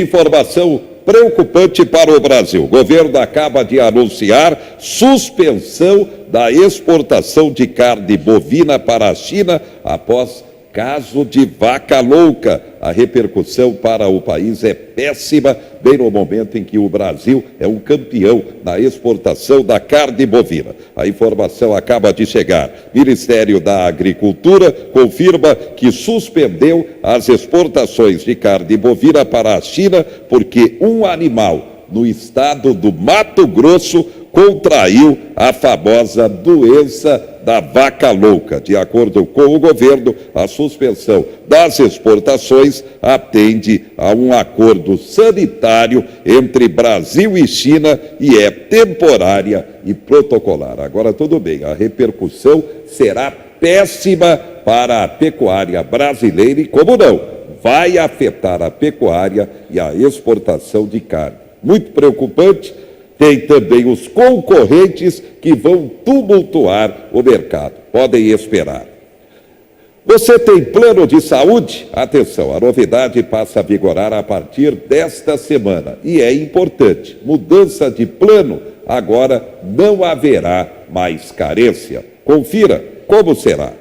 Informação preocupante para o Brasil. O governo acaba de anunciar suspensão da exportação de carne bovina para a China após caso de vaca louca. A repercussão para o país é péssima, bem no momento em que o Brasil é um campeão na exportação da carne bovina. A informação acaba de chegar. Ministério da Agricultura confirma que suspendeu as exportações de carne bovina para a China porque um animal no estado do Mato Grosso contraiu a famosa doença da vaca louca. De acordo com o governo, a suspensão das exportações atende a um acordo sanitário entre Brasil e China e é temporária e protocolar. Agora, tudo bem, a repercussão será péssima para a pecuária brasileira e, como não, vai afetar a pecuária e a exportação de carne. Muito preocupante. Tem também os concorrentes que vão tumultuar o mercado. Podem esperar. Você tem plano de saúde? Atenção, a novidade passa a vigorar a partir desta semana. E é importante, mudança de plano, agora não haverá mais carência. Confira como será.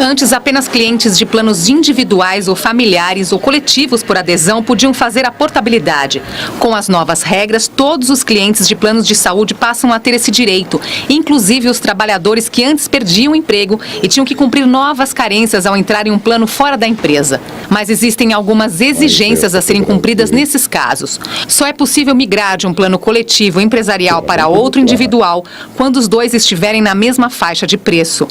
Antes, apenas clientes de planos individuais ou familiares ou coletivos por adesão podiam fazer a portabilidade. Com as novas regras, todos os clientes de planos de saúde passam a ter esse direito, inclusive os trabalhadores que antes perdiam o emprego e tinham que cumprir novas carências ao entrar em um plano fora da empresa. Mas existem algumas exigências a serem cumpridas nesses casos. Só é possível migrar de um plano coletivo empresarial para outro individual quando os dois estiverem na mesma faixa de preço.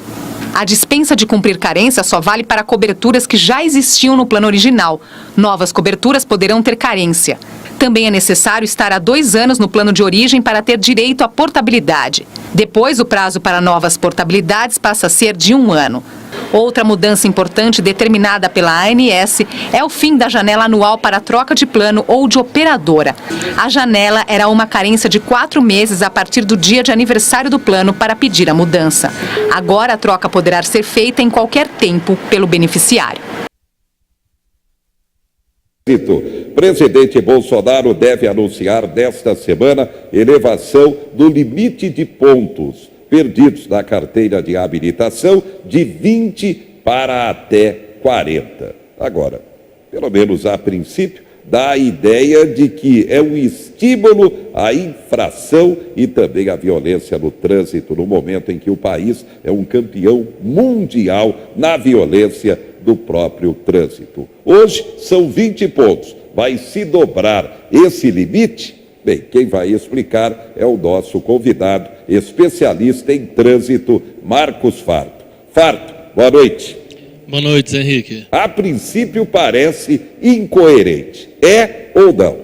A dispensa de cumprir carência só vale para coberturas que já existiam no plano original. Novas coberturas poderão ter carência. Também é necessário estar há 2 anos no plano de origem para ter direito à portabilidade. Depois, o prazo para novas portabilidades passa a ser de 1 ano. Outra mudança importante determinada pela ANS é o fim da janela anual para a troca de plano ou de operadora. A janela era uma carência de 4 meses a partir do dia de aniversário do plano para pedir a mudança. Agora a troca poderá ser feita em qualquer tempo pelo beneficiário. Presidente Bolsonaro deve anunciar nesta semana elevação do limite de pontos perdidos na carteira de habilitação de 20 para até 40. Agora, pelo menos a princípio, dá a ideia de que é um estímulo à infração e também à violência no trânsito, no momento em que o país é um campeão mundial na violência do próprio trânsito. Hoje são 20 pontos. Vai se dobrar esse limite? Bem, quem vai explicar é o nosso convidado, especialista em trânsito, Marcos Farto. Farto, boa noite. Boa noite, Zé Henrique. A princípio parece incoerente. É ou não?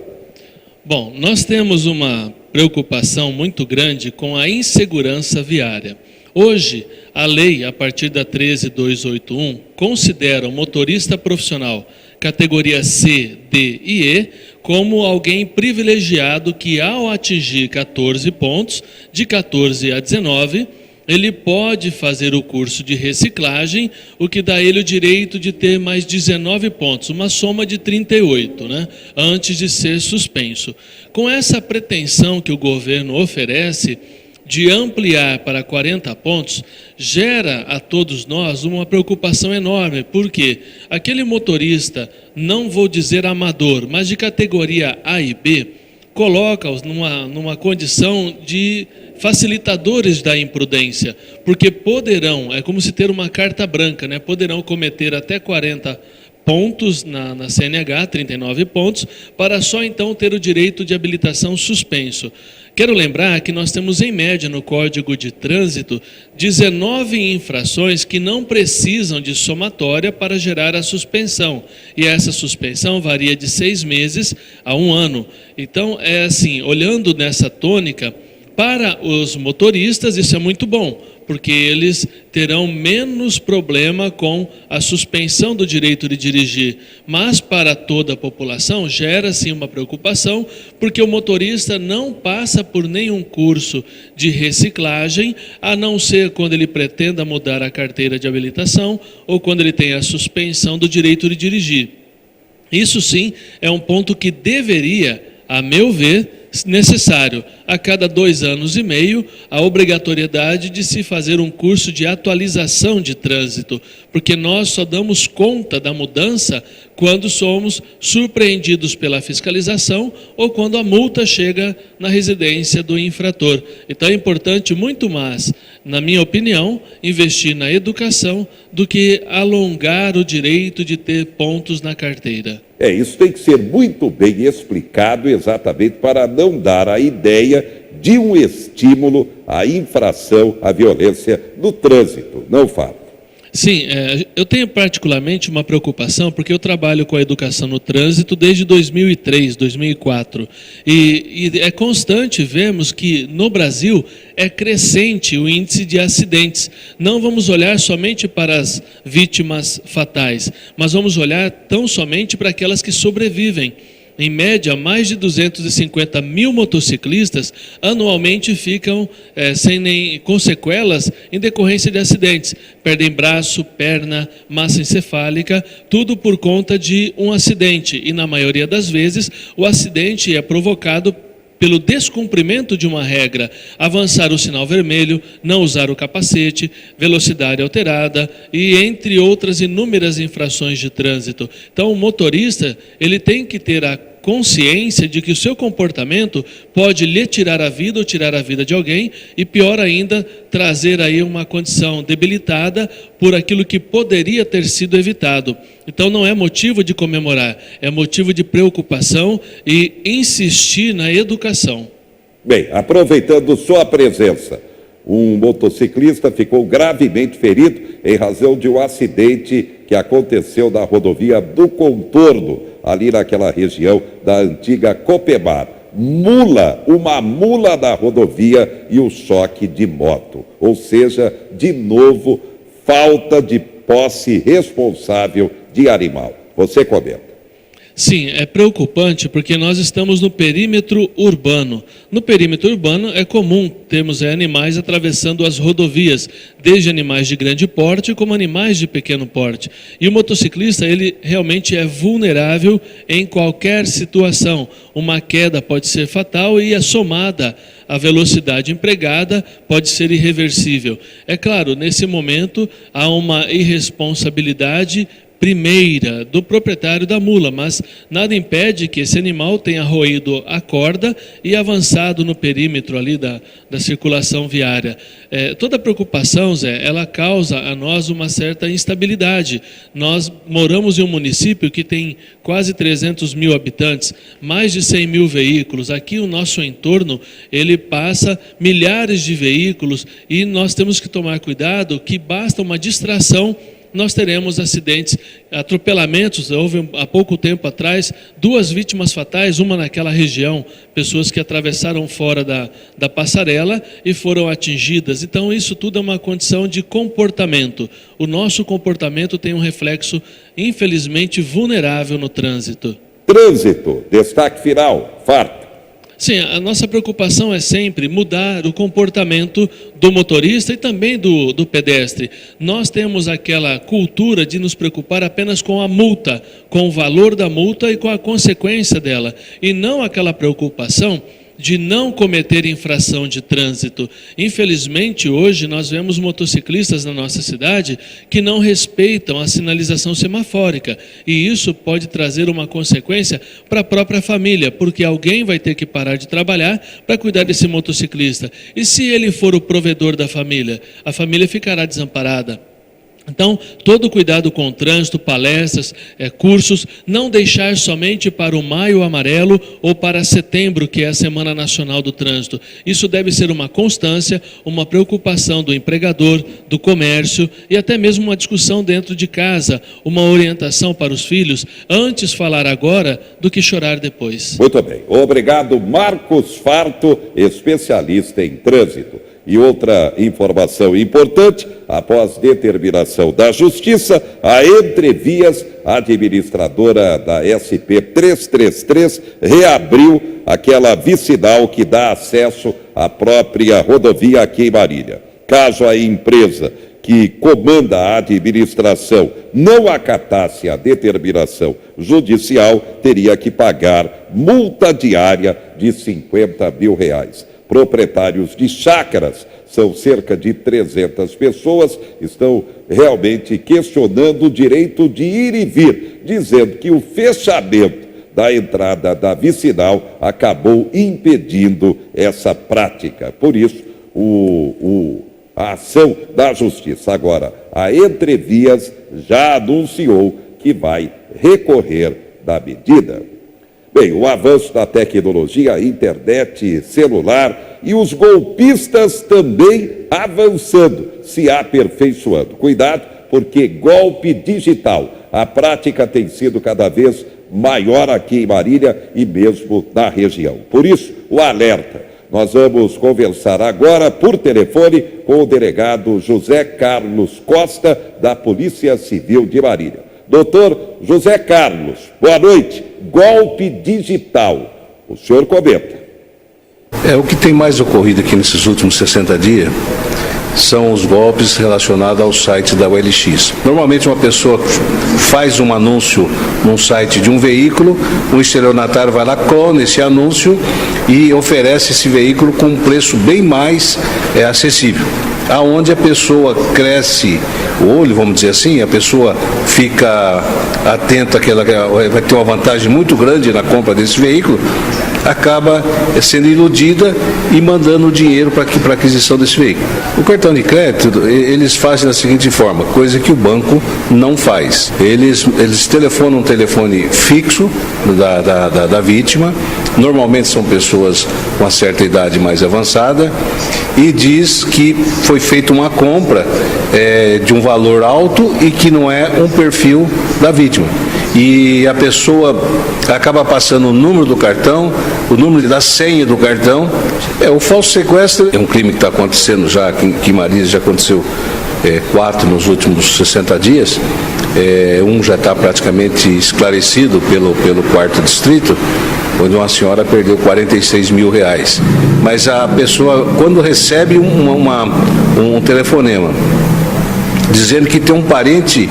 Bom, nós temos uma preocupação muito grande com a insegurança viária. Hoje, a lei, a partir da 13.281, considera o motorista profissional categoria C, D e E como alguém privilegiado que, ao atingir 14 pontos, de 14 a 19, ele pode fazer o curso de reciclagem, o que dá a ele o direito de ter mais 19 pontos, uma soma de 38, né, antes de ser suspenso. Com essa pretensão que o governo oferece, de ampliar para 40 pontos, gera a todos nós uma preocupação enorme, porque aquele motorista, não vou dizer amador, mas de categoria A e B, coloca-os numa condição de facilitadores da imprudência, porque poderão, é como se ter uma carta branca, né? Poderão cometer até 40 pontos na CNH, 39 pontos, para só então ter o direito de habilitação suspenso. Quero lembrar que nós temos em média no Código de Trânsito 19 infrações que não precisam de somatória para gerar a suspensão. E essa suspensão varia de 6 meses a 1 ano. Então, é assim, olhando nessa tônica, para os motoristas isso é muito bom, porque eles terão menos problema com a suspensão do direito de dirigir. Mas para toda a população gera sim uma preocupação, porque o motorista não passa por nenhum curso de reciclagem, a não ser quando ele pretenda mudar a carteira de habilitação ou quando ele tem a suspensão do direito de dirigir. Isso sim é um ponto que deveria, a meu ver, necessário, a cada 2 anos e meio, a obrigatoriedade de se fazer um curso de atualização de trânsito, porque nós só damos conta da mudança quando somos surpreendidos pela fiscalização ou quando a multa chega na residência do infrator. Então é importante muito mais, na minha opinião, investir na educação do que alongar o direito de ter pontos na carteira. Isso tem que ser muito bem explicado exatamente para não dar a ideia de um estímulo à infração, à violência no trânsito. Não fala. Sim, eu tenho particularmente uma preocupação, porque eu trabalho com a educação no trânsito desde 2003, 2004. E é constante vermos que no Brasil é crescente o índice de acidentes. Não vamos olhar somente para as vítimas fatais, mas vamos olhar tão somente para aquelas que sobrevivem. Em média, mais de 250 mil motociclistas anualmente ficam com sequelas em decorrência de acidentes. Perdem braço, perna, massa encefálica, tudo por conta de um acidente. E na maioria das vezes, o acidente é provocado pelo descumprimento de uma regra, avançar o sinal vermelho, não usar o capacete, velocidade alterada e entre outras inúmeras infrações de trânsito. Então o motorista, ele tem que ter a consciência de que o seu comportamento pode lhe tirar a vida ou tirar a vida de alguém e, pior ainda, trazer aí uma condição debilitada por aquilo que poderia ter sido evitado. Então não é motivo de comemorar, é motivo de preocupação e insistir na educação. Bem, aproveitando sua presença, um motociclista ficou gravemente ferido em razão de um acidente que aconteceu na rodovia do Contorno, ali naquela região da antiga Copemar. Uma mula da rodovia e o choque de moto. Ou seja, de novo, falta de posse responsável de animal. Você comenta. Sim, é preocupante porque nós estamos no perímetro urbano. No perímetro urbano é comum termos animais atravessando as rodovias, desde animais de grande porte como animais de pequeno porte. E o motociclista, ele realmente é vulnerável em qualquer situação. Uma queda pode ser fatal e a somada à velocidade empregada pode ser irreversível. É claro, nesse momento há uma irresponsabilidade primeira do proprietário da mula, mas nada impede que esse animal tenha roído a corda e avançado no perímetro ali da circulação viária. Toda preocupação, Zé, ela causa a nós uma certa instabilidade. Nós moramos em um município que tem quase 300 mil habitantes, mais de 100 mil veículos. Aqui o nosso entorno, ele passa milhares de veículos e nós temos que tomar cuidado que basta uma distração, nós teremos acidentes, atropelamentos. Houve há pouco tempo atrás 2 vítimas fatais, uma naquela região, pessoas que atravessaram fora da passarela e foram atingidas. Então isso tudo é uma condição de comportamento. O nosso comportamento tem um reflexo, infelizmente, vulnerável no trânsito. Trânsito, destaque final, farto. Sim, a nossa preocupação é sempre mudar o comportamento do motorista e também do pedestre. Nós temos aquela cultura de nos preocupar apenas com a multa, com o valor da multa e com a consequência dela, e não aquela preocupação de não cometer infração de trânsito. Infelizmente, hoje nós vemos motociclistas na nossa cidade que não respeitam a sinalização semafórica, e isso pode trazer uma consequência para a própria família, porque alguém vai ter que parar de trabalhar para cuidar desse motociclista. E se ele for o provedor da família, a família ficará desamparada. Então, todo cuidado com o trânsito, palestras, cursos, não deixar somente para o Maio Amarelo ou para setembro, que é a Semana Nacional do Trânsito. Isso deve ser uma constância, uma preocupação do empregador, do comércio e até mesmo uma discussão dentro de casa, uma orientação para os filhos, antes falar agora do que chorar depois. Muito bem. Obrigado, Marcos Farto, especialista em trânsito. E outra informação importante, após determinação da Justiça, a Entrevias, administradora da SP 333, reabriu aquela vicinal que dá acesso à própria rodovia aqui em Marília. Caso a empresa que comanda a administração, não acatasse a determinação judicial, teria que pagar multa diária de R$50 mil. Proprietários de chácaras, são cerca de 300 pessoas, estão realmente questionando o direito de ir e vir, dizendo que o fechamento da entrada da vicinal acabou impedindo essa prática. Por isso, a ação da Justiça. Agora, a Entrevias já anunciou que vai recorrer da medida. Bem, o avanço da tecnologia, internet, celular e os golpistas também avançando, se aperfeiçoando. Cuidado, porque golpe digital, a prática tem sido cada vez maior aqui em Marília e mesmo na região. Por isso, o alerta. Nós vamos conversar agora por telefone com o delegado José Carlos Costa, da Polícia Civil de Marília. Doutor José Carlos, boa noite. Golpe digital. O senhor comenta. O que tem mais ocorrido aqui nesses últimos 60 dias são os golpes relacionados ao site da OLX. Normalmente uma pessoa faz um anúncio num site de um veículo, o estelionatário vai lá, clona esse anúncio e oferece esse veículo com um preço bem mais acessível. Aonde a pessoa cresce o olho, vamos dizer assim, a pessoa fica atenta que ela vai ter uma vantagem muito grande na compra desse veículo, acaba sendo iludida e mandando dinheiro para a aquisição desse veículo. O cartão de crédito, eles fazem da seguinte forma, coisa que o banco não faz. Eles telefonam um telefone fixo da vítima, normalmente são pessoas com uma certa idade mais avançada, e diz que foi feita uma compra de um valor alto e que não é um perfil da vítima. E a pessoa acaba passando o número do cartão, o número da senha do cartão. O falso sequestro é um crime que está acontecendo já aqui em Marília, já aconteceu 4 nos últimos 60 dias. Um já está praticamente esclarecido pelo 4º distrito, onde uma senhora perdeu R$46 mil. Mas a pessoa, quando recebe um telefonema dizendo que tem um parente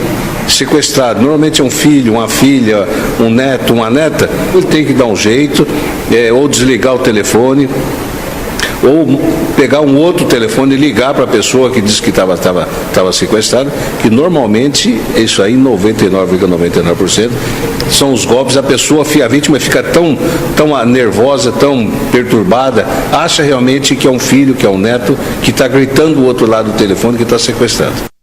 sequestrado, normalmente é um filho, uma filha, um neto, uma neta, ele tem que dar um jeito, ou desligar o telefone, ou pegar um outro telefone e ligar para a pessoa que disse que estava sequestrada, que normalmente, isso aí, 99,99%, são os golpes, a vítima fica tão nervosa, tão perturbada, acha realmente que é um filho, que é um neto, que está gritando do outro lado do telefone que está sequestrado.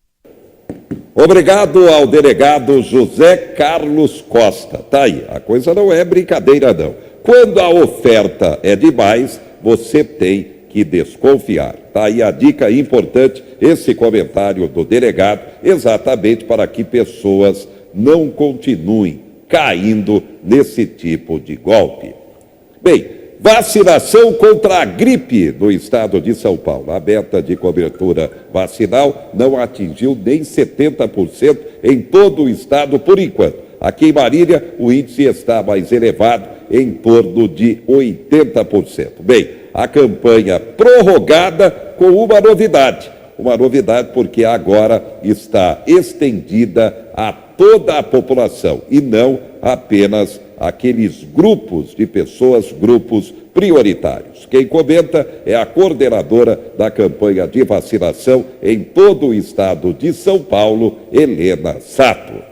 Obrigado ao delegado José Carlos Costa. Tá aí, a coisa não é brincadeira não. Quando a oferta é demais, você tem que desconfiar. Tá aí a dica importante, esse comentário do delegado, exatamente para que pessoas não continuem caindo nesse tipo de golpe. Bem, vacinação contra a gripe no estado de São Paulo. A meta de cobertura vacinal não atingiu nem 70% em todo o estado por enquanto. Aqui em Marília, o índice está mais elevado, em torno de 80%. Bem, a campanha prorrogada com uma novidade porque agora está estendida a toda a população e não apenas aqueles grupos de pessoas, grupos prioritários. Quem comenta é a coordenadora da campanha de vacinação em todo o estado de São Paulo, Helena Sato.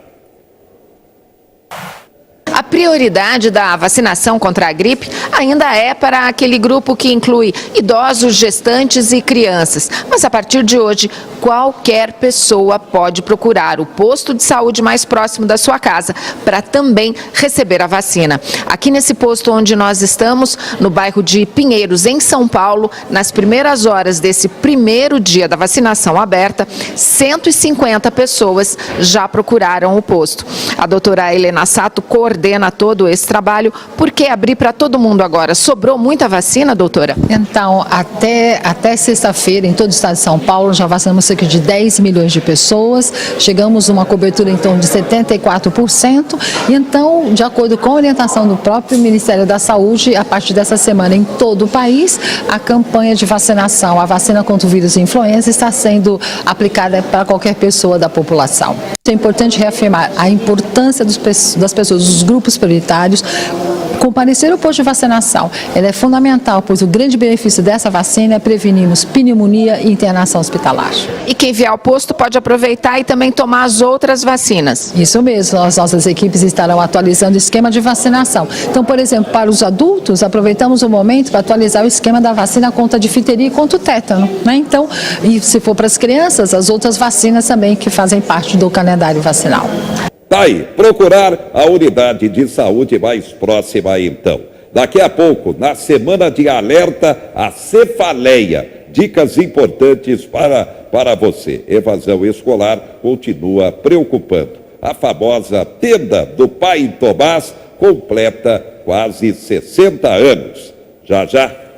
A prioridade da vacinação contra a gripe ainda é para aquele grupo que inclui idosos, gestantes e crianças. Mas a partir de hoje, qualquer pessoa pode procurar o posto de saúde mais próximo da sua casa para também receber a vacina. Aqui nesse posto onde nós estamos, no bairro de Pinheiros, em São Paulo, nas primeiras horas desse primeiro dia da vacinação aberta, 150 pessoas já procuraram o posto. A doutora Helena Sato coordena coordena todo esse trabalho. Por que abrir para todo mundo agora? Sobrou muita vacina, doutora? Então, até sexta-feira, em todo o estado de São Paulo, já vacinamos cerca de 10 milhões de pessoas, chegamos a uma cobertura em torno de 74%, e então, de acordo com a orientação do próprio Ministério da Saúde, a partir dessa semana em todo o país, a campanha de vacinação, a vacina contra o vírus influenza está sendo aplicada para qualquer pessoa da população. É importante reafirmar a importância das pessoas, dos grupos prioritários, comparecer ao posto de vacinação. Ela é fundamental, pois o grande benefício dessa vacina é prevenirmos pneumonia e internação hospitalar. E quem vier ao posto pode aproveitar e também tomar as outras vacinas. Isso mesmo, as nossas equipes estarão atualizando o esquema de vacinação. Então, por exemplo, para os adultos, aproveitamos o momento para atualizar o esquema da vacina contra a difteria e contra o tétano, né? Então, e se for para as crianças, as outras vacinas também que fazem parte do calendário vacinal. Tá aí, procurar a unidade de saúde mais próxima então. Daqui a pouco, na semana de alerta à cefaleia, dicas importantes para você. Evasão escolar continua preocupando. A famosa tenda do Pai Tomás completa quase 60 anos. Já, já.